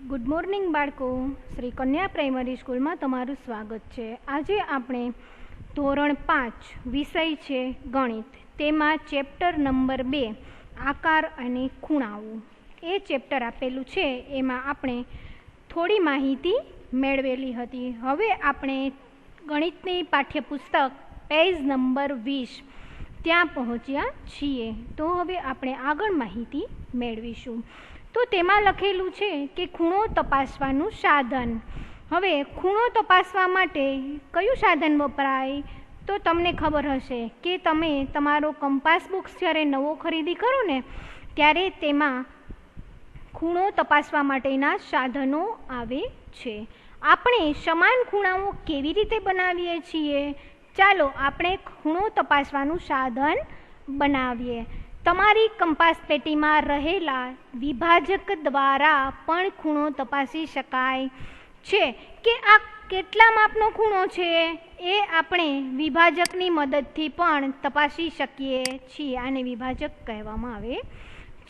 Good morning બાળકો, શ્રી કન્યા primary સ્કૂલમાં તમારું સ્વાગત છે. આજે આપણે ધોરણ 5 વિષય છે ગણિત, તેમાં ચેપ્ટર નંબર 2 આકાર અને ખૂણાઓ એ ચેપ્ટર આપેલું છે. એમાં આપણે થોડી માહિતી મેળવેલી હતી. હવે આપણે ગણિતની પાઠ્યપુસ્તક પેજ નંબર 20 ત્યાં પહોંચ્યા છીએ. તો હવે આપણે આગળ માહિતી મેળવીશું. તો તેમાં લખેલું છે કે ખૂણો તપાસવાનું સાધન. હવે ખૂણો તપાસવા માટે કયું સાધન વપરાય? તો તમને ખબર હશે કે તમે તમારો કંપાસ બોક્સ જ્યારે નવો ખરીદી કરો ને ત્યારે તેમાં ખૂણો તપાસવા માટેના સાધનો આવે છે. આપણે સમાન ખૂણાઓ કેવી રીતે બનાવીએ છીએ? ચાલો આપણે ખૂણો તપાસવાનું સાધન બનાવીએ. તમારી કંપાસ પેટીમાં રહેલા વિભાજક દ્વારા પણ ખૂણો તપાસી શકાય છે કે આ કેટલા માપનો ખૂણો છે એ આપણે વિભાજકની મદદથી પણ તપાસી શકીએ છીએ. આને વિભાજક કહેવામાં આવે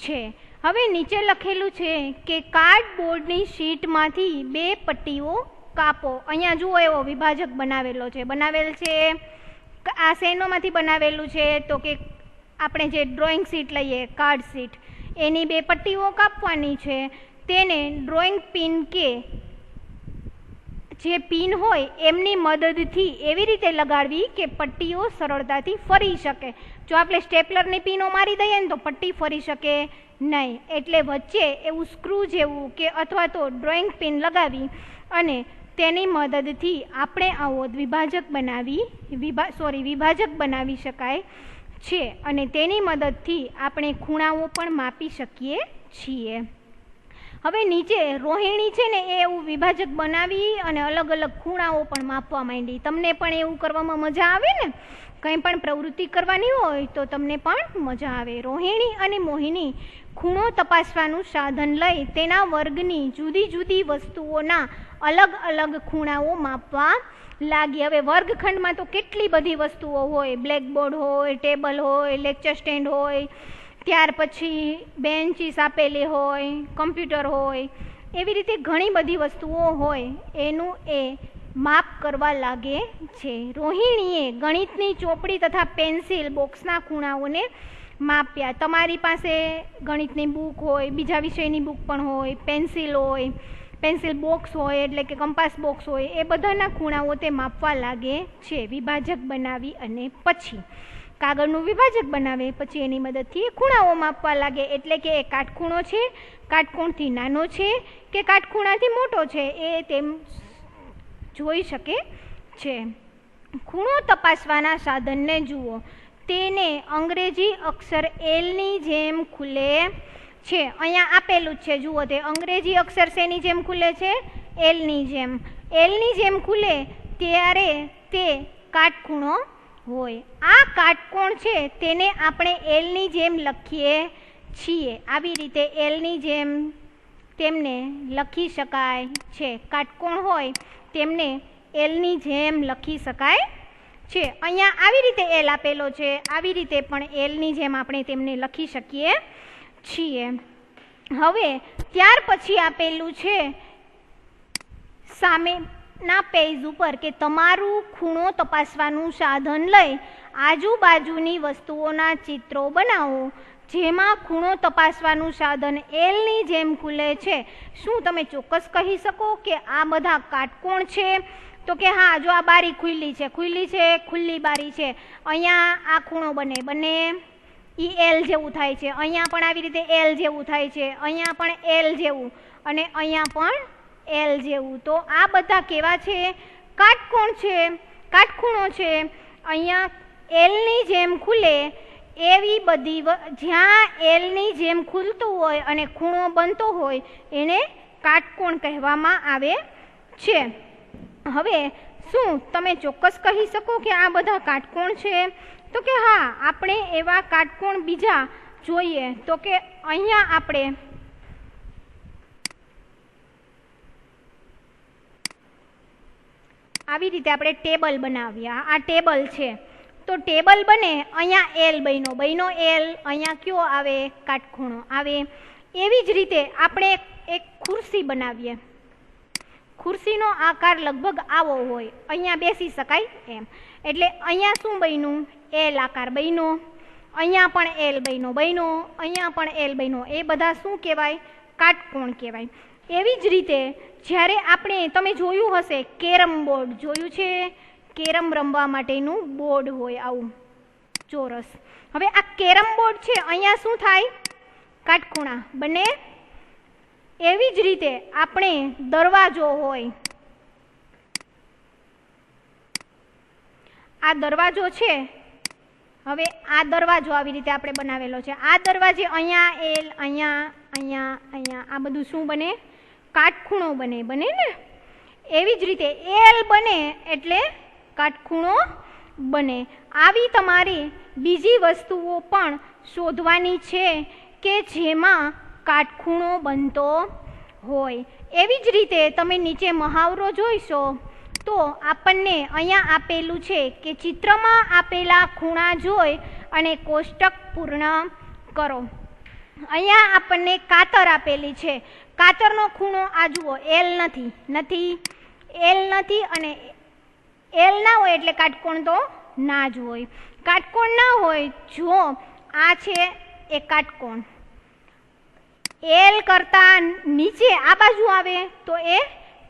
છે. હવે નીચે લખેલું છે કે કાર્ડબોર્ડની શીટમાંથી 2 પટ્ટીઓ કાપો. અહીંયા જુઓ એવો વિભાજક બનાવેલ છે. આ શેનોમાંથી બનાવેલું છે? તો કે આપણે જે ડ્રોઈંગ શીટ લઈએ, કાર્ડ શીટ, એની 2 પટ્ટીઓ કાપવાની છે. તેને ડ્રોઈંગ પિન કે જે પિન હોય એમની મદદથી એવી રીતે લગાડવી કે પટ્ટીઓ સરળતાથી ફરી શકે. જો આપણે સ્ટેપલરની પિનો મારી દઈએ ને તો પટ્ટી ફરી શકે નહીં. એટલે વચ્ચે એવું સ્ક્રૂ જેવું કે અથવા તો ડ્રોઈંગ પિન લગાવી અને તેની મદદથી આપણે આવો વિભાજક બનાવી શકાય છે. અને તેની મદદથી આપણે ખૂણાઓ પણ માપી શકીએ છીએ. હવે નીચે રોહિણી છે ને એ એવું વિભાજક બનાવી અને અલગ અલગ ખૂણાઓ પણ માપવા માંડી. તમને પણ એવું કરવામાં મજા આવે ને? કંઈ પણ પ્રવૃત્તિ કરવાની હોય તો તમને પણ મજા આવે. રોહિણી અને મોહિની ખૂણો તપાસવાનું સાધન લઈ તેના વર્ગની જુદી જુદી વસ્તુઓના અલગ અલગ ખૂણાઓ માપવા લાગી. હવે વર્ગખંડમાં તો કેટલી બધી વસ્તુઓ હોય. બ્લેકબોર્ડ હોય, ટેબલ હોય, લેક્ચર સ્ટેન્ડ હોય, ત્યાર પછી બેન્ચીસ આપેલી હોય, કમ્પ્યુટર હોય, એવી રીતે ઘણી બધી વસ્તુઓ હોય. એનું એ માપ કરવા લાગે છે. રોહિણીએ ગણિતની ચોપડી તથા પેન્સિલ બોક્સના ખૂણાઓને માપ્યા. તમારી પાસે ગણિતની બુક હોય, બીજા વિષયની બુક પણ હોય, પેન્સિલ હોય, પેન્સિલ બોક્સ હોય એટલે કે કંપાસ બોક્સ હોય, એ બધાના ખૂણાઓ તે માપવા લાગે છે. વિભાજક બનાવી અને પછી કાગળનું વિભાજક બનાવે, પછી એની મદદથી ખૂણાઓ માપવા લાગે. એટલે કે એ કાટખૂણો છે, કાટકોણથી નાનો છે કે કાટખૂણાથી મોટો છે એ તેમ જોઈ શકે છે. ખૂણો તપાસવાના સાધનને જુઓ. તેને અંગ્રેજી અક્ષર એલની જેમ ખુલે છે. અહીંયા આપેલું જ છે, જુઓ. તે અંગ્રેજી અક્ષર શેની જેમ ખુલે છે? એલની જેમ. એલની જેમ ખુલે ત્યારે તે કાટખૂણો હોય. આ કાટકોણ છે તેને આપણે એલની જેમ લખીએ છીએ. આવી રીતે એલની જેમ તેમને લખી શકાય છે. કાટકોણ હોય તેમને એલની જેમ લખી શકાય છે. અહીંયા આવી રીતે એલ આપેલો છે, આવી રીતે પણ એલની જેમ આપણે તેમને લખી શકીએ છીએ. હવે ત્યાર પછી આપેલું છે સામેના પેજ ઉપર કે તમારું ખૂણો તપાસવાનું સાધન લઈ આજુબાજુની વસ્તુઓના ચિત્રો બનાવો. જેમાં ખૂણો તપાસવાનું સાધન એલની જેમ ખુલે છે. શું તમે ચોક્કસ કહી શકો કે આ બધા કાટકોણ છે? તો કે હા, જો આ બારી ખુલ્લી છે, ખુલ્લી બારી છે, અહીંયા આ ખૂણો બને ઈ એલ જેવું થાય છે. અહીંયા પણ આવી રીતે એલ જેવું થાય છે, અહીંયા પણ એલ જેવું, અને અહીંયા પણ એલ જેવું. તો આ બધા કેવા છે? કાટકોણ છે, કાટખૂણો છે. અહીંયા એલની જેમ ખુલે એવી બધી જ્યાં એલની જેમ ખુલતું હોય અને ખૂણો બનતો હોય એને કાટકોણ કહેવામાં આવે છે. હવે શું તમે ચોક્કસ કહી શકો કે આ બધા કાટકોણ છે? તો કે હા, આપણે એવા કાટકોણ બીજા જોઈએ. તો કે અહીંયા આપણે આવી રીતે આપણે ટેબલ બનાવ્યા. આ ટેબલ છે તો ટેબલ બને, અહીંયા એલ બન્યો એલ, અહીંયા કયો આવે? કાટખૂણો આવે. એવી જ રીતે આપણે એક ખુરશી બનાવીએ. ખુરશીનો આકાર લગભગ આવો હોય, અહીંયા બેસી શકાય એમ. એટલે અહીંયા શું બન્યું? એલ આકાર બન્યો. અહીંયા પણ એલ બન્યો, અહીંયા પણ એલ બન્યો. એ બધા શું કહેવાય? કાટકોણ કહેવાય. એવી જ રીતે જ્યારે આપણે, તમે જોયું હશે કેરમ બોર્ડ, જોયું છે? કેરમ રમવા માટેનું બોર્ડ હોય આવું ચોરસ. હવે આ કેરમ બોર્ડ છે, અહીંયા શું થાય? કાટખૂણા બને. એવી જ રીતે આપણે દરવાજો હોય, આ દરવાજો છે. હવે આ દરવાજો આવી રીતે આપણે બનાવેલો છે. આ દરવાજે અહીંયા એલ, અહીંયા, અહીંયા, અહીંયા, આ બધું શું બને? કાટખૂણો બને. બને ને? એવી જ રીતે એલ બને એટલે કાટખૂણો બને. આવી તમારી બીજી વસ્તુઓ પણ શોધવાની છે કે જેમાં કાટખૂણો બનતો હોય. એવી જ રીતે તમે નીચે મહાવરો જોઈશો તો આપણને અહીંયા આપેલું છે કે ચિત્રમાં આપેલા ખૂણા જોઈ અને કોષ્ટક પૂર્ણ કરો. અહીંયા આપણને કાતર આપેલી છે. કાતરનો ખૂણો આ જુઓ, એલ નથી, એલ નથી, અને એલ ના હોય એટલે કાટકોણ તો ના જ હોય. કાટકોણ ના હોય, જો આ છે એ કાટકોણ, એલ કરતા નીચે આ બાજુ આવે તો એ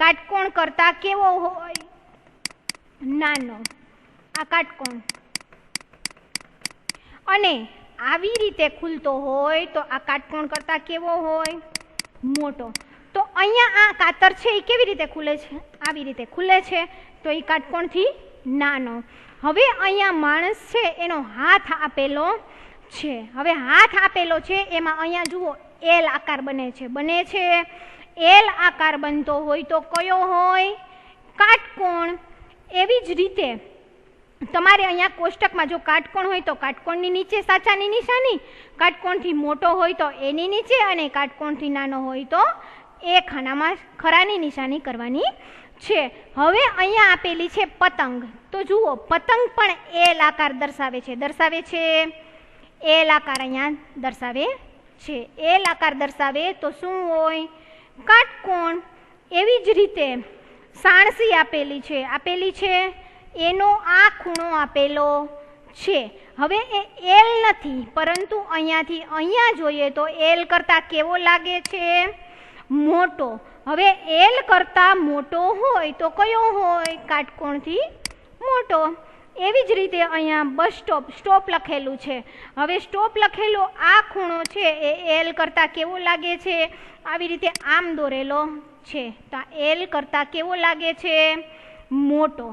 કાટકોણ કરતા કેવો હોય? નાનો. આ કાટકોણ. અને આવી રીતે ખુલતો હોય તો આ કાટકોણ કરતા કેવો હોય? મોટો. તો અહીંયા આ કાતર છે એ કેવી રીતે ખુલે છે? આવી રીતે ખુલે છે, તો એ કાટકોણથી નાનો. હવે અહીંયા માણસ છે એનો હાથ આપેલો છે. હવે હાથ આપેલો છે એમાં અહીંયા જુઓ એલ આકાર બને છે. એલ આકાર બનતો હોય તો કયો હોય? કાટકોણ. એવી જ રીતે તમારે અહીંયા કોષ્ટકમાં જો કાટકોણ હોય તો કાટકોણની નીચે સાચાની નિશાની, કાટકોણથી મોટો હોય તો એની નીચે, અને કાટકોણથી નાનો હોય તો એ ખાનામાં ખરાની નિશાની કરવાની છે. હવે અહીંયા આપેલી છે પતંગ. તો જુઓ પતંગ પણ એલ આકાર દર્શાવે છે. એલ આકાર અહીંયા દર્શાવે છે. એલ આકાર દર્શાવે તો શું હોય? કાટકોણ. એવી જ રીતે સાણસી આપેલી છે એનો આ ખૂણો આપેલો છે. હવે એ એલ નથી, પરંતુ અહીંયાથી અહીંયા જોઈએ તો એલ કરતાં કેવો લાગે છે? મોટો. હવે એલ કરતાં મોટો હોય તો કયો હોય? કાટકોણથી મોટો. એવી જ રીતે અહીંયા બસ સ્ટોપ લખેલું છે. હવે સ્ટોપ લખેલો આ ખૂણો છે એ એલ કરતાં કેવો લાગે છે? આવી રીતે આમ દોરેલો છે, તો એલ કરતાં કેવો લાગે છે? મોટો.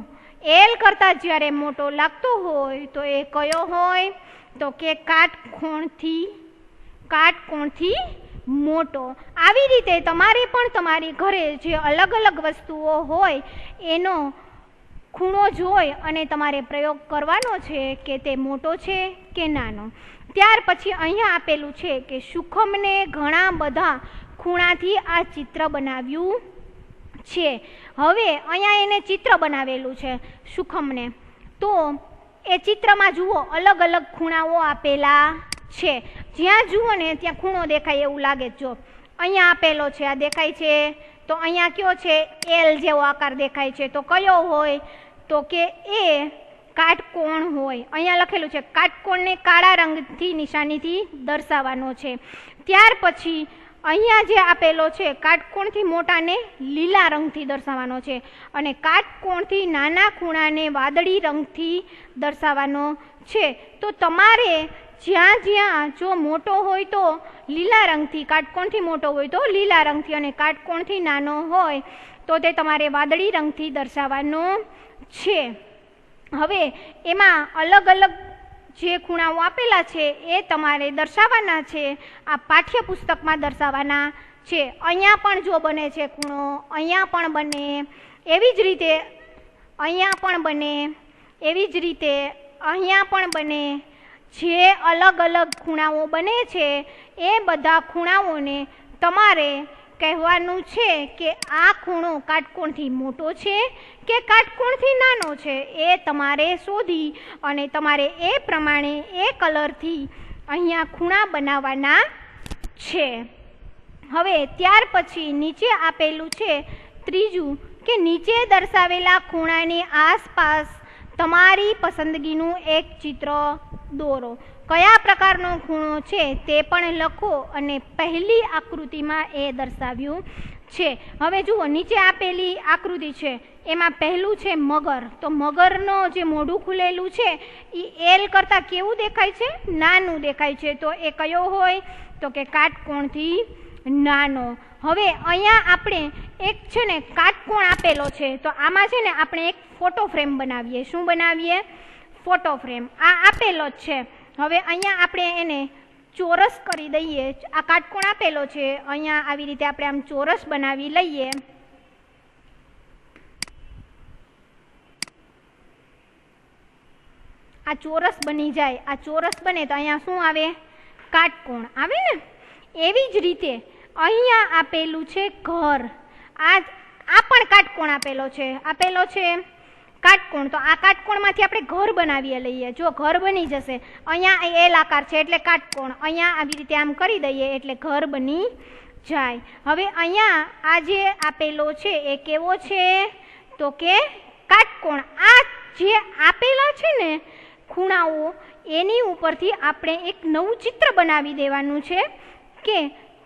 એલ કરતાં જ્યારે મોટો લાગતો હોય તો એ કયો હોય? તો કે કાટકોણથી મોટો. આવી રીતે તમારે પણ તમારી ઘરે જે અલગ અલગ વસ્તુઓ હોય એનો ખૂણો જોઈ અને તમારે પ્રયોગ કરવાનો છે કે તે મોટો છે કે નાનો. ત્યાર પછી અહીંયા આપેલું છે કે સુખમને ઘણા બધા ખૂણાથી આ ચિત્ર બનાવ્યું છે. હવે અહીંયા એને ચિત્ર બનાવેલું છે સુખમને, તો એ ચિત્રમાં જુઓ અલગ અલગ ખૂણાઓ આપેલા છે. જ્યાં જુઓ ને ત્યાં ખૂણો દેખાય એવું લાગે. જો અહીંયા આપેલો છે, આ દેખાય છે, તો અહીંયા કયો છે? એલ જેવો આકાર દેખાય છે, તો કયો હોય? તો કે એ કાટકોણ હોય. અહીંયા લખેલું છે કાટકોણને કાળા રંગથી નિશાનીથી દર્શાવવાનો છે. ત્યાર પછી અહીંયા જે આપેલો છે કાટકોણથી મોટાને લીલા રંગથી દર્શાવવાનો છે, અને કાટકોણથી નાના ખૂણાને વાદળી રંગથી દર્શાવવાનો છે. તો તમારે જ્યાં જ્યાં જો મોટો હોય તો લીલા રંગથી, કાટકોણથી મોટો હોય તો લીલા રંગથી, અને કાટકોણથી નાનો હોય તો તે તમારે વાદળી રંગથી દર્શાવવાનો છે. હવે એમાં અલગ અલગ જે ખૂણાઓ આપેલા છે એ તમારે દર્શાવવાના છે, આ પાઠ્યપુસ્તકમાં દર્શાવવાના છે. અહીંયા પણ જો બને છે ખૂણો, અહીંયા પણ બને, એવી જ રીતે અહીંયા પણ બને, એવી જ રીતે અહીંયા પણ બને. જે અલગ અલગ ખૂણાઓ બને છે એ બધા ખૂણાઓને તમારે કહેવાનું છે કે આ ખૂણો કાટકોણથી મોટો છે કે કાટકોણથી નાનો છે. એ તમારે શોધી અને તમારે એ પ્રમાણે એ કલરથી અહીંયા ખૂણા બનાવવાના છે. હવે ત્યાર પછી નીચે આપેલું છે ત્રીજું કે નીચે દર્શાવેલા ખૂણાની આસપાસ તમારી પસંદગીનું એક ચિત્ર દોરો. કયા પ્રકારનો ખૂણો છે તે પણ લખો અને પહેલી આકૃતિમાં એ દર્શાવ્યું છે. હવે જુઓ, નીચે આપેલી આકૃતિ છે એમાં પહેલું છે મગર. તો મગરનો જે મોઢું ખુલેલું છે એ એલ કરતાં કેવું દેખાય છે? નાનું દેખાય છે. તો એ કયો હોય? તો કે કાટકોણથી નાનો. હવે અહીંયા આપણે એક છે ને કાટકોણ આપેલો છે, તો આમાં છે ને આપણે એક ફોટો ફ્રેમ બનાવીએ. શું બનાવીએ? Photo frame. આ આપેલો જ છે. હવે અહીંયા આપણે એને ચોરસ કરી દઈએ. આ કાટકોણ આપેલો છે, અહીંયા આવી રીતે આપણે આમ ચોરસ બનાવી લઈએ. આ ચોરસ બની જાય. આ ચોરસ બને તો અહીંયા શું આવે? કાટકોણ આવે ને. એવી જ રીતે અહીંયા આપેલું છે ઘર. આ પણ કાટકોણ આપેલો છે કાટકોણ. તો આ કાટકોણમાંથી આપણે ઘર બનાવી લઈએ. જો ઘર બની જશે. અહીંયા એલ આકાર છે એટલે કાટકોણ. અહીંયા આવી રીતે આમ કરી દઈએ એટલે ઘર બની જાય. હવે અહીંયા આ જે આપેલો છે એ કેવો છે? તો કે કાટકોણ. આ જે આપેલા છે ને ખૂણાઓ, એની ઉપરથી આપણે એક નવું ચિત્ર બનાવી દેવાનું છે કે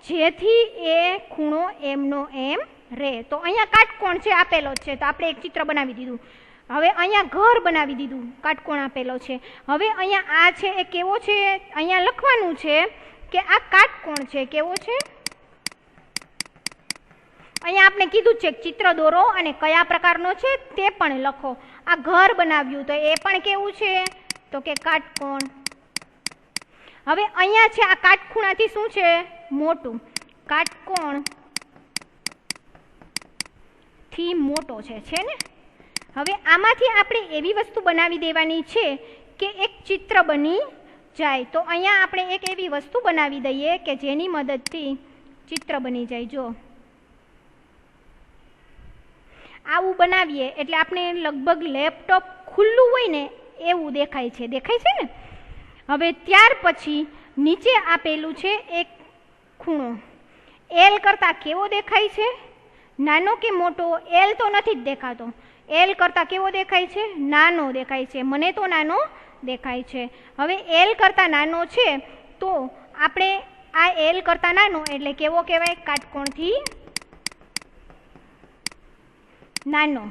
જેથી એ ખૂણો એમનો એમ રહે. તો અહીંયા કાટકોણ છે આપેલો જ છે, તો આપણે એક ચિત્ર બનાવી દીધું. હવે અહીંયા ઘર બનાવી દીધું, કાટકોણ આપેલો છે. હવે અહીંયા આ છે એ કેવો છે? અહીંયા લખવાનું છે કે આ કાટકોણ છે. કેવો છે? અહીંયા આપણે કીધું છે ચિત્ર દોરો અને કયા પ્રકારનો છે તે પણ લખો. આ ઘર બનાવ્યું તો એ પણ કેવું છે? તો કે કાટકોણ. હવે અહીંયા છે આ કાટખૂણાથી શું છે? મોટું. કાટકોણ થી મોટો છે ને. હવે આમાંથી આપણે એવી વસ્તુ બનાવી દેવાની છે કે એક ચિત્ર બની જાય. તો અહીંયા આપણે એક એવી વસ્તુ બનાવી દઈએ કે જેની મદદથી ચિત્ર બની જાય. જો આવું બનાવીએ એટલે આપણે લગભગ લેપટોપ ખુલ્લું હોય ને એવું દેખાય છે ને. હવે ત્યાર પછી નીચે આપેલું છે એક ખૂણો. એલ કરતાં કેવો દેખાય છે? નાનો કે મોટો? એલ તો નથી જ દેખાતો. એલ કરતાં કેવો દેખાય છે? નાનો દેખાય છે. મને તો નાનો દેખાય છે. હવે એલ કરતાં નાનો છે તો આપણે આ એલ કરતાં નાનો એટલે કેવો કહેવાય? કાટકોણથી નાનો.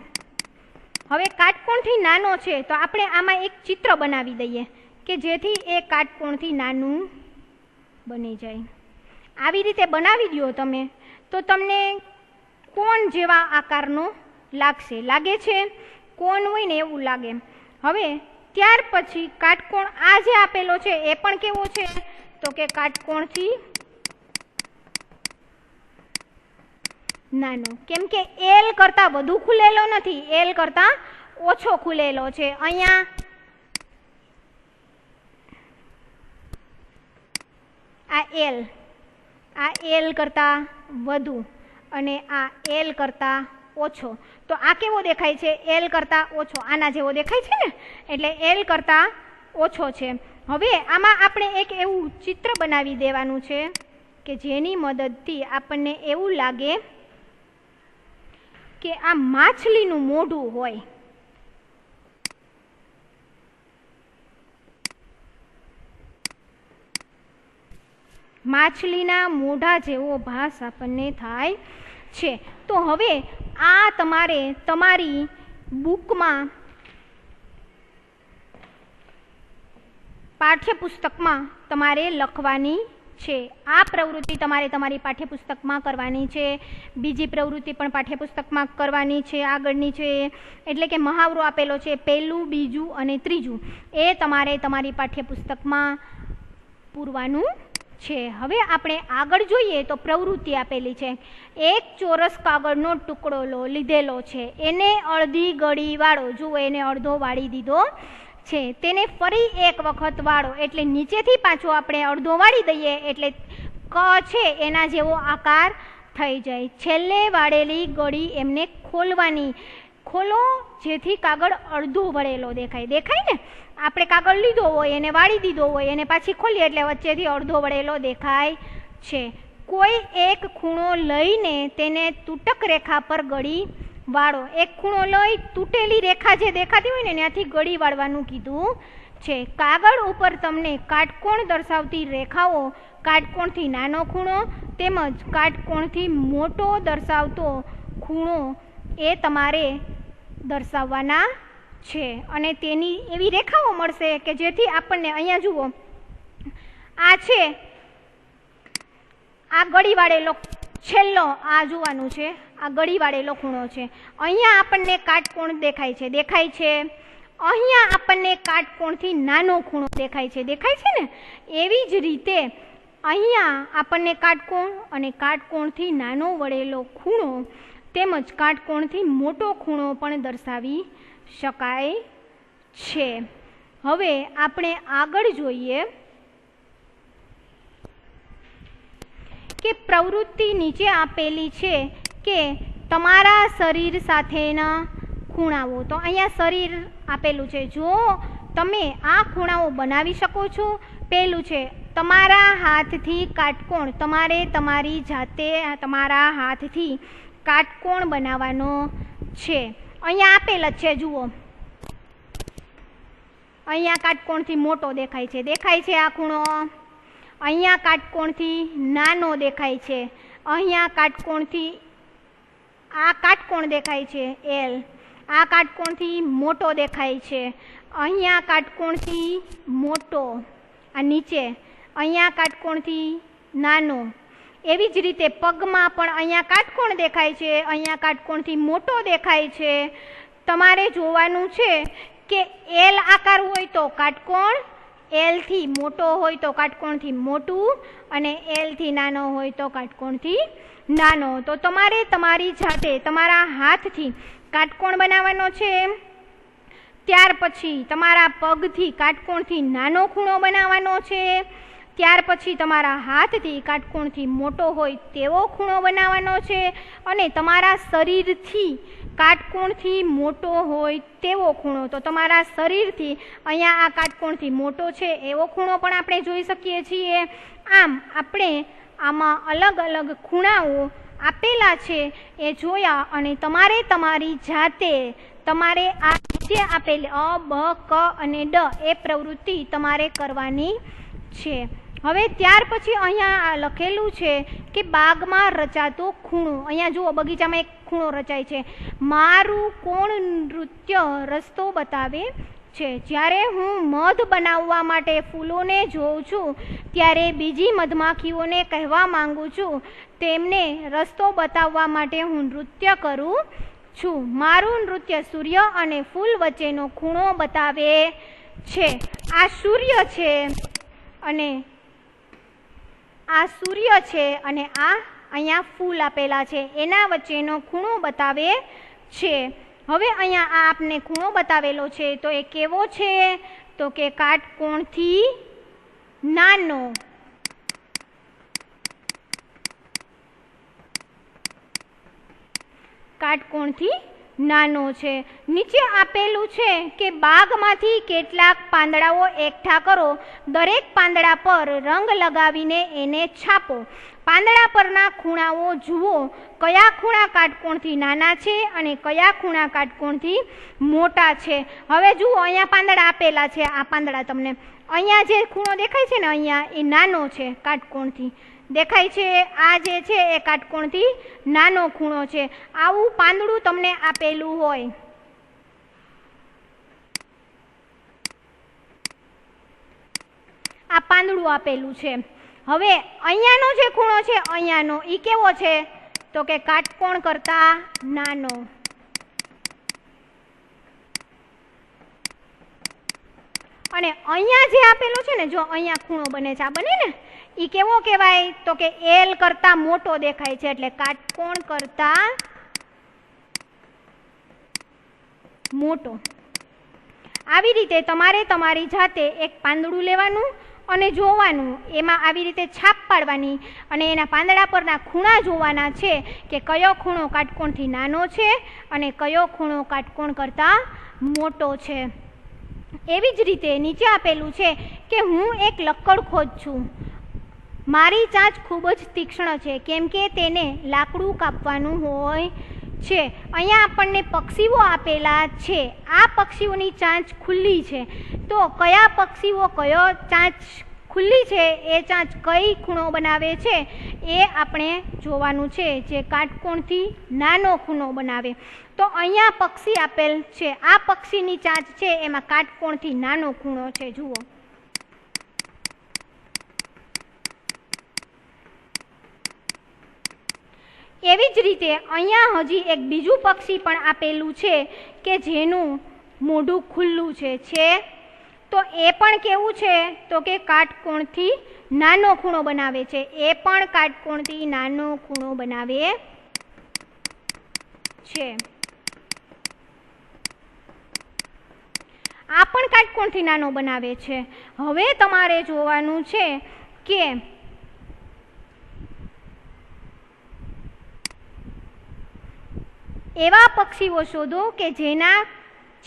હવે કાટકોણથી નાનો છે તો આપણે આમાં એક ચિત્ર બનાવી દઈએ કે જેથી એ કાટકોણથી નાનું બની જાય. આવી રીતે બનાવી દો તમે તો તમને કોણ જેવા આકારનો લાગે છે? કોણ હોય ને એવું લાગે. હવે ત્યાર પછી કાટકોણ આ જે આપેલો છે એ પણ કેવો છે? તો કે કાટકોણથી નાનો. કેમ કે એલ કરતાં વધુ ખુલેલો નથી, એલ કરતાં ઓછો ખુલેલો છે. અહીંયા આ એલ કરતાં વધુ અને આ એલ કરતાં ઓછો. તો આ કેવો દેખાય છે? એલ કરતાં ઓછો. આના જેવો દેખાય છે ને, એટલે એલ કરતાં ઓછો છે. હવે આમાં આપણે એક એવું ચિત્ર બનાવી દેવાનું છે કે જેની મદદથી આપણને એવું લાગે કે આ માછલીનું મોઢું હોય. માછલીના મોઢા જેવો ભાસ આપણને થાય છે. તો હવે આ તમારે તમારી બુકમાં, પાઠ્યપુસ્તકમાં તમારે લખવાની છે. આ પ્રવૃત્તિ તમારે તમારી પાઠ્યપુસ્તકમાં કરવાની છે. બીજી પ્રવૃત્તિ પણ પાઠ્યપુસ્તકમાં કરવાની છે, આગળની છે. એટલે કે મહાવરો આપેલો છે પહેલું, બીજું અને ત્રીજું, એ તમારે તમારી પાઠ્યપુસ્તકમાં પૂરવાનું છે. હવે આપણે આગળ જોઈએ તો પ્રવૃત્તિ આપેલી છે. એક ચોરસ કાગળનો ટુકડો લીધેલો છે, એને અડધી ગળી વાળો. જુઓ, એને અડધો વાળી દીધો છે. તેને ફરી એક વખત વાળો, એટલે નીચેથી પાછો આપણે અડધો વાળી દઈએ એટલે ક છે એના જેવો આકાર થઈ જાય. છેલ્લે વાળેલી ગળી એમને ખોલવાની. ખોલો જેથી કાગળ અડધો વળેલો દેખાય ને. આપણે કાગળ લીધો હોય એને વાળી દીધો હોય એને પાછી ખોલીએ એટલે વચ્ચેથી અડધો વળેલો દેખાય છે. કોઈ એક ખૂણો લઈને તેને તૂટક રેખા પર ગળી વાળો. એક ખૂણો લઈ તૂટેલી રેખા જે દેખાતી હોય ને ત્યાંથી ગળી વાળવાનું કીધું છે. કાગળ ઉપર તમને કાટકોણ દર્શાવતી રેખાઓ, કાટકોણથી નાનો ખૂણો તેમજ કાટકોણથી મોટો દર્શાવતો ખૂણો એ તમારે દર્શાવવાના છે. અને તેની એવી રેખાઓ મળશે કે જેથી આપણને અહીંયા જુઓ, આ છે આ ગળી વાળેલો છેલ્લો આ જોવાનું છે, આ ગળી વાળેલો ખૂણો છે. અહીંયા આપણને કાટકોણ દેખાય છે. અહીંયા આપણને કાટકોણથી નાનો ખૂણો દેખાય છે ને. એવી જ રીતે અહીંયા આપણને કાટકોણ અને કાટકોણથી નાનો વળેલો ખૂણો તેમજ કાટકોણથી મોટો ખૂણો પણ દર્શાવી શકાય છે. હવે આપણે આગળ જોઈએ કે પ્રવૃત્તિ નીચે આપેલી છે કે તમારા શરીર સાથેના ખૂણાઓ. તો અહીંયા શરીર આપેલું છે. જો તમે આ ખૂણાઓ બનાવી શકો છો. પહેલું છે તમારા હાથથી કાટકોણ. તમારે તમારી જાતે તમારા હાથથી કાટકોણ બનાવવાનો છે. અહીંયા આપેલ જ છે, જુઓ અહીંયા કાટકોણથી મોટો દેખાય છે આ ખૂણો. અહીંયા કાટકોણથી નાનો દેખાય છે. અહીંયા કાટકોણથી આ કાટકોણ દેખાય છે એલ. આ કાટકોણથી મોટો દેખાય છે. અહીંયા કાટકોણથી મોટો આ નીચે. અહીંયા કાટકોણથી નાનો. એવી જ રીતે પગમાં પણ અહીંયા કાટકોણ દેખાય છે, અહીંયા કાટકોણથી મોટો દેખાય છે. તમારે જોવાનું છે કે એલ આકાર હોય તો કાટકોણ, એલથી મોટો હોય તો કાટકોણથી મોટું અને એલથી નાનો હોય તો કાટકોણથી નાનો. તો તમારે તમારી જાતે તમારા હાથથી કાટકોણ બનાવવાનો છે. ત્યાર પછી તમારા પગથી કાટકોણથી નાનો ખૂણો બનાવવાનો છે. ત્યાર પછી તમારા હાથથી કાટકોણથી મોટો હોય તેવો ખૂણો બનાવવાનો છે. અને તમારા શરીરથી કાટકોણથી મોટો હોય તેવો ખૂણો. તો તમારા શરીરથી અહીંયા આ કાટકોણથી મોટો છે એવો ખૂણો પણ આપણે જોઈ શકીએ છીએ. આમ આપણે આમાં અલગ અલગ ખૂણાઓ આપેલા છે એ જોયા અને તમારે તમારી જાતે તમારે આ જે આપેલી અ, બ, ક અને ડ એ પ્રવૃત્તિ તમારે કરવાની છે. હવે ત્યાર પછી અહીંયા લખેલું છે કે બાગમાં રચાતો ખૂણો. અહીંયા જુઓ બગીચામાં એક ખૂણો રચાય છે. મારું કોણ નૃત્ય રસ્તો બતાવે છે. જ્યારે હું મધ બનાવવા માટે ફૂલોને જોઉં છું ત્યારે બીજી મધમાખીઓને કહેવા માંગુ છું, તેમને રસ્તો બતાવવા માટે હું નૃત્ય કરું છું. મારું નૃત્ય સૂર્ય અને ફૂલ વચ્ચેનો ખૂણો બતાવે છે. આ સૂર્ય છે અને આ સૂર્ય છે અને આ અહીંયા ફૂલ આપેલા છે, એના વચ્ચેનો ખૂણો બતાવે છે. હવે અહીંયા આ આપને ખૂણો બતાવેલો છે તો એ કેવો છે? તો કે કાટકોણથી નાનો. કાટકોણથી નાનો છે. નીચે આપેલું છે કે બાગમાંથી કેટલાક પાંદડાઓ એકઠા કરો, દરેક પાંદડા પર રંગ લગાવીને એને છાપો. પાંદડા પરના ખૂણાઓ જુઓ, કયા ખૂણા કાટકોણથી નાના છે અને કયા ખૂણા કાટકોણથી મોટા છે. હવે જુઓ અહીંયા પાંદડા આપેલા છે. આ પાંદડા તમને અહીંયા જે ખૂણો દેખાય છે ને અહીંયા એ નાનો છે, કાટકોણથી દેખાય છે. આ જે છે એ કાટકોણથી નાનો ખૂણો છે. આવું પાંદડું તમને આપેલું હોય, આ પાંદડું આપેલું છે. હવે અહીંયાનો જે ખૂણો છે અહીંયાનો એ કેવો છે? તો કે કાટકોણ કરતા નાનો. અને અહીંયા જે આપેલું છે ને, જો અહીંયા ખૂણો બને છે, આ બને ને, એ કેવો કહેવાય? તો કે એલ કરતા મોટો દેખાય છે, એટલે કાટકોણ કરતા મોટો. આવી રીતે તમારે તમારી જાતે એક પાંદડું લેવાનું અને જોવાનું, એમાં આવી રીતે છાપ પાડવાની અને એના પાંદડા પરના ખૂણા જોવાના છે કે કયો ખૂણો કાટકોણથી નાનો છે અને કયો ખૂણો કાટકોણ કરતાં મોટો છે. એવી જ રીતે નીચે આપેલું છે કે હું એક લક્કડ ખોદ છું. મારી ચાંચ ખૂબ જ તીક્ષ્ણ છે, કેમ કે તેને લાકડું કાપવાનું હોય છે. અહીંયા આપણને પક્ષીઓ આપેલા છે. આ પક્ષીઓની ચાંચ ખુલ્લી છે, તો કયા પક્ષીઓ કયો ચાંચ ખુલ્લી છે એ ચાંચ કઈ ખૂણો બનાવે છે એ આપણે જોવાનું છે, જે કાટકોણથી નાનો ખૂણો બનાવે. તો અહીંયા પક્ષી આપેલ છે, આ પક્ષીની ચાંચ છે એમાં કાટકોણથી નાનો ખૂણો છે. જુઓ, એવી જ રીતે અહીંયા હજી એક બીજું પક્ષી પણ આપેલું છે કે જેનું મોઢું ખુલ્લું છે. તો એ પણ કેવું છે તો કે કાટકોણથી નાનો ખૂણો બનાવે છે. એ પણ કાટકોણથી નાનો ખૂણો બનાવે છે. આ પણ કાટકોણથી નાનો બનાવે છે. હવે તમારે જોવાનું છે કે એવા પક્ષીઓ શોધો કે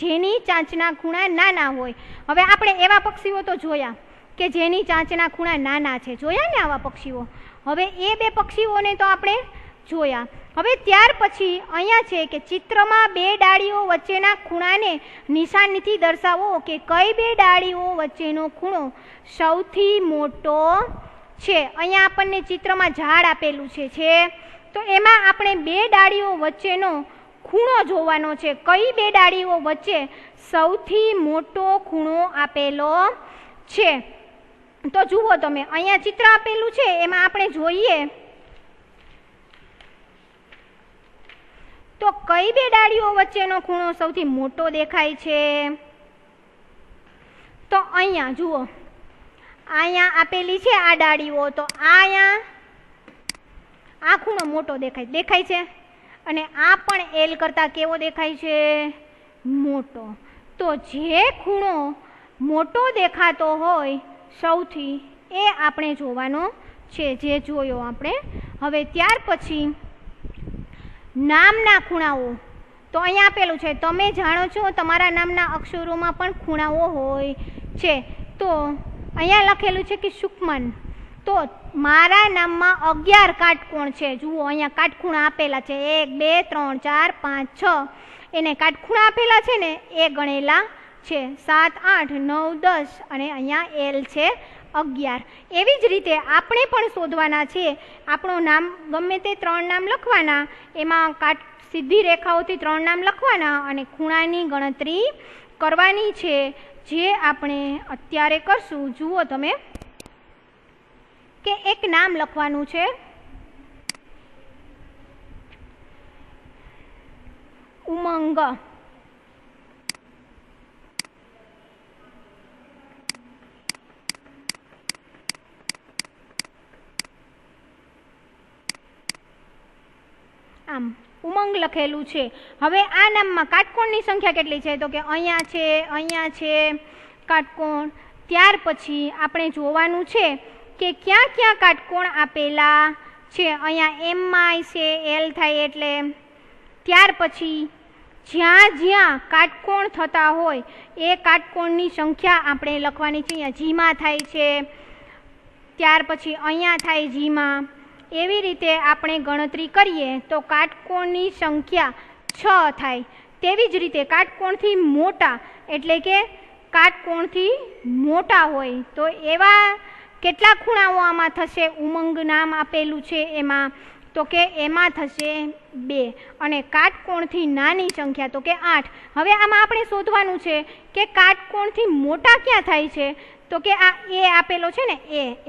જેની ચાંચના ખૂણા નાના હોય. હવે આપણે એવા પક્ષીઓ તો જોયા કે જેની ચાંચના ખૂણા નાના છે, જોયા ને આવા પક્ષીઓ. હવે એ બે પક્ષીઓને તો આપણે જોયા. હવે ત્યાર પછી અહીંયા છે કે ચિત્રમાં બે ડાળીઓ વચ્ચેના ખૂણાને નિશાનથી દર્શાવો કે કઈ બે ડાળીઓ વચ્ચેનો ખૂણો સૌથી મોટો છે. અહીંયા આપણને ચિત્રમાં ઝાડ આપેલું છે તો એમાં આપણે બે ડાળીઓ વચ્ચેનો ખૂણો જોવાનો છે. કઈ બે ડાળીઓ વચ્ચે સૌથી મોટો ખૂણો આપેલો છે. તો જુઓ તમે, અહીંયા ચિત્ર આપેલું છે એમાં આપણે જોઈએ તો કઈ બે ડાળીઓ વચ્ચેનો ખૂણો સૌથી મોટો દેખાય છે. તો અહીંયા જુઓ, અહીંયા આપેલી છે આ ડાળીઓ, તો આ ખૂણો મોટો દેખાય છે અને આ પણ એલ કરતાં કેવો દેખાય છે? મોટો. તો જે ખૂણો મોટો દેખાતો હોય સૌથી એ આપણે જોવાનો છે, જે જોયો આપણે. હવે ત્યાર પછી નામના ખૂણાઓ. તો અહીંયા આપેલું છે, તમે જાણો છો તમારા નામના અક્ષરોમાં પણ ખૂણાઓ હોય છે. તો અહીંયા લખેલું છે કે સુખમન. તો મારા નામમાં 11 કાટકોણ છે. જુઓ, અહીંયા કાટખૂણા આપેલા છે, 1 2 3 4 5 6. એને કાટખૂણા આપેલા છે ને એ ગણેલા છે, 7 8 9 10 અને અહીંયા એલ છે 11. એવી જ રીતે આપણે પણ શોધવાના છે. આપણું નામ ગમે તે 3 નામ લખવાના, એમાં સીધી રેખાઓથી 3 નામ લખવાના અને ખૂણાની ગણતરી કરવાની છે, જે આપણે અત્યારે કરશું. જુઓ તમે કે એક નામ લખવાનું છે, ઉમંગ. આમ ઉમંગ લખેલું છે. હવે આ નામમાં કાટકોણની સંખ્યા કેટલી છે? તો કે અહીંયા છે કાટકોણ. ત્યાર પછી આપણે જોવાનું છે કે ક્યાં ક્યાં કાટકોણ આપેલા છે. અહીંયા એમમાં છે, એલ થાય એટલે. ત્યાર પછી જ્યાં કાટકોણ થતા હોય એ કાટકોણની સંખ્યા આપણે લખવાની છે. અહીંયા જીમાં થાય છે, ત્યાર પછી અહીંયા થાય જીમાં. એવી રીતે આપણે ગણતરી કરીએ તો કાટકોણની સંખ્યા 6 થાય. તેવી જ રીતે કાટકોણથી મોટા, એટલે કે કાટકોણથી મોટા હોય તો એવા કેટલા ખૂણાઓ આમાં થશે? ઉમંગ નામ આપેલું છે એમાં, તો કે એમાં થશે 2. અને કાટકોણથી નાની સંખ્યા તો કે 8. હવે આમાં આપણે શોધવાનું છે કે કાટકોણથી મોટા ક્યાં થાય છે? તો કે આ એ આપેલો છે ને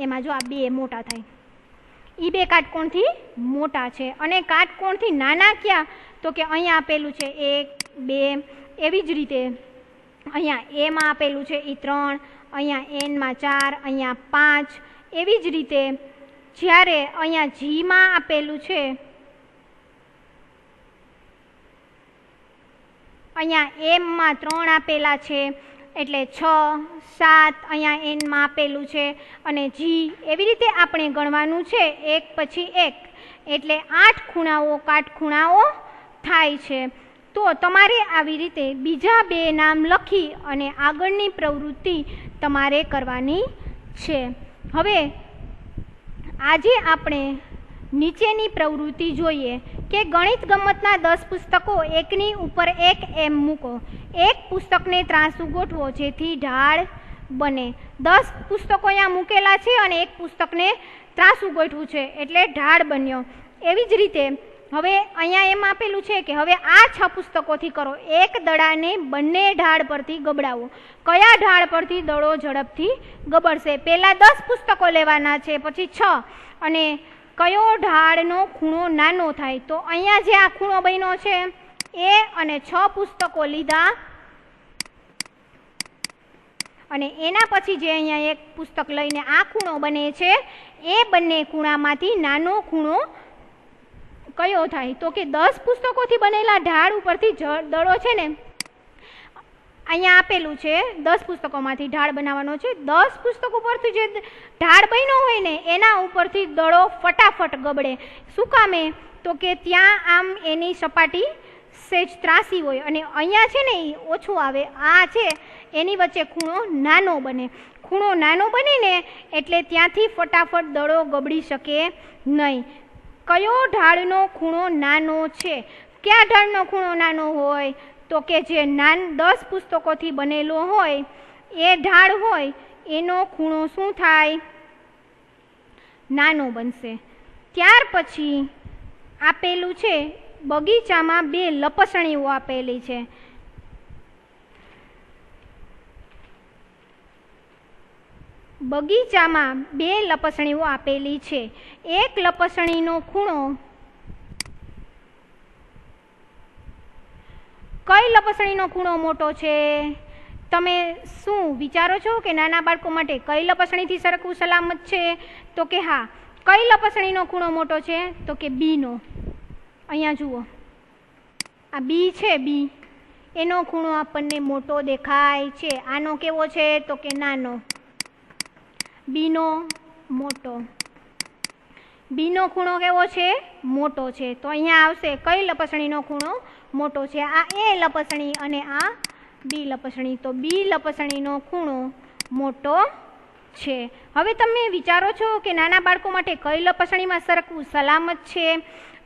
એમાં જો આ 2 મોટા થાય, એ 2 કાટકોણથી મોટા છે. અને કાટકોણથી નાના ક્યાં? તો કે અહીંયા આપેલું છે 1 2. એવી જ રીતે અહીંયા એમાં આપેલું છે એ 3, અહીંયા એનમાં 4, અહીંયા 5. એવી જ રીતે જ્યારે અહીંયા જીમાં આપેલું છે, અહીંયા એમમાં 3 આપેલા છે એટલે 6 7. અહીંયા એનમાં આપેલું છે અને જી. એવી રીતે આપણે ગણવાનું છે એક પછી એક, એટલે 8 ખૂણાઓ કાટખૂણાઓ થાય છે. તો તમારે આવી રીતે બીજા 2 નામ લખી અને આગળની પ્રવૃત્તિ તમારે કરવાની છે. હવે આજે આપણે નીચેની પ્રવૃત્તિ જોઈએ કે ગણિત ગમ્મતના 10 પુસ્તકો એકની ઉપર એક એમ મૂકો. એક પુસ્તકને ત્રાંસુ ગોઠવો જેથી ઢાળ બને. 10 પુસ્તકો અહીંયા મૂકેલા છે અને એક પુસ્તકને ત્રાંસુ ગોઠવું છે એટલે ઢાળ બન્યો. એવી જ રીતે હવે અહીંયા એમ આપેલું છે કે હવે આ 6 પુસ્તકોથી કરો. એક દડાને બંને ઢાળ પરથી ગબડાવો. કયા ઢાળ પરથી દડો ઝડપથી ગબડશે? પહેલાં 10 પુસ્તકો લેવાના છે, પછી 6, અને કયો ઢાળનો ખૂણો નાનો થાય? તો અહીંયા જે આ ખૂણો બન્યો છે એ, અને 6 પુસ્તકો લીધા અને એના પછી જે અહીંયા એક પુસ્તક લઈને આ ખૂણો બને છે એ બંને ખૂણામાંથી નાનો ખૂણો કયો થાય? તો કે 10 પુસ્તકોથી બનેલા ઢાળ ઉપરથી દડો છે ને, અહીંયા આપેલું છે 10 પુસ્તકોમાંથી ઢાળ બનાવવાનો છે. 10 પુસ્તકો પરથી જે ઢાળ બન્યો હોય ને એના ઉપરથી દડો ફટાફટ ગબડે. શું કામે? તો કે ત્યાં આમ એની સપાટી સેજ ત્રાસી હોય અને અહીંયા છે ને એ ઓછું આવે. આ છે એની વચ્ચે ખૂણો નાનો બને. ખૂણો નાનો બને ને એટલે ત્યાંથી ફટાફટ દડો ગબડી શકે નહીં. કયો ઢાળનો ખૂણો નાનો છે? કયા ઢાળનો ખૂણો નાનો હોય? તો કે જે 10 પુસ્તકોથી બનેલો હોય એ ઢાળ હોય એનો ખૂણો શું થાય? નાનો બનશે. ત્યાર પછી આપેલું છે બગીચામાં 2 લપસણીઓ આપેલી છે. બગીચામાં 2 લપસણીઓ આપેલી છે. એક લપસણીનો ખૂણો, કઈ લપસણીનો ખૂણો મોટો છે? તમે શું વિચારો છો કે નાના બાળકો માટે કઈ લપસણીથી સરકવું સલામત છે? તો કે હા. કઈ લપસણીનો ખૂણો મોટો છે? તો કે બીનો. અહીંયા જુઓ, આ બી છે, બી એનો ખૂણો આપણને મોટો દેખાય છે. આનો કેવો છે? તો કે નાનો. બીનો મોટો. બીનો ખૂણો કેવો છે? મોટો છે. તો અહીંયા આવશે કઈ લપસણીનો ખૂણો મોટો છે? આ એ લપસણી અને આ બી લપસણી. તો બી લપસણીનો ખૂણો મોટો છે. હવે તમે વિચારો છો કે નાના બાળકો માટે કઈ લપસણીમાં સરકવું સલામત છે?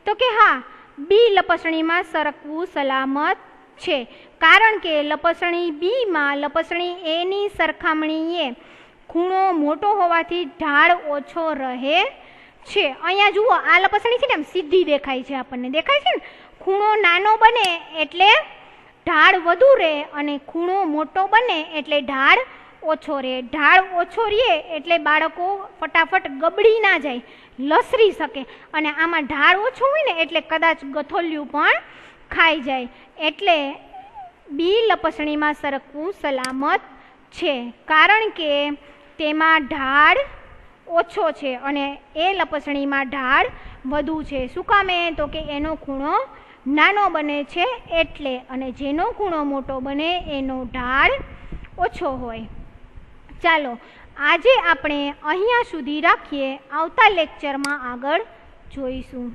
તો કે હા, બી લપસણીમાં સરકવું સલામત છે. કારણ કે લપસણી બીમાં લપસણી એની સરખામણીએ ખૂણો મોટો હોવાથી ઢાળ ઓછો રહે છે. અહીંયા જુઓ, આ લપસણી છે ને એમ સીધી દેખાય છે, આપણને દેખાય છે ને. ખૂણો નાનો બને એટલે ઢાળ વધુ રહે અને ખૂણો મોટો બને એટલે ઢાળ ઓછો રહે. ઢાળ ઓછો રહે એટલે બાળકો ફટાફટ ગબડી ના જાય, લસરી શકે. અને આમાં ઢાળ ઓછો હોય ને એટલે કદાચ ગથોલિયું પણ ખાઈ જાય. એટલે બી લપસણીમાં સરકવું સલામત છે, કારણ કે તેમાં ઢાળ ઓછો છે અને એ લપસણીમાં ઢાળ વધુ છે. શું કામે? તો કે એનો ખૂણો નાનો બને છે એટલે, અને જેનો ખૂણો મોટો બને એનો ઢાળ ઓછો હોય. ચાલો આજે આપણે અહીંયા સુધી રાખીએ. આવતા લેક્ચરમાં આગળ જોઈશું.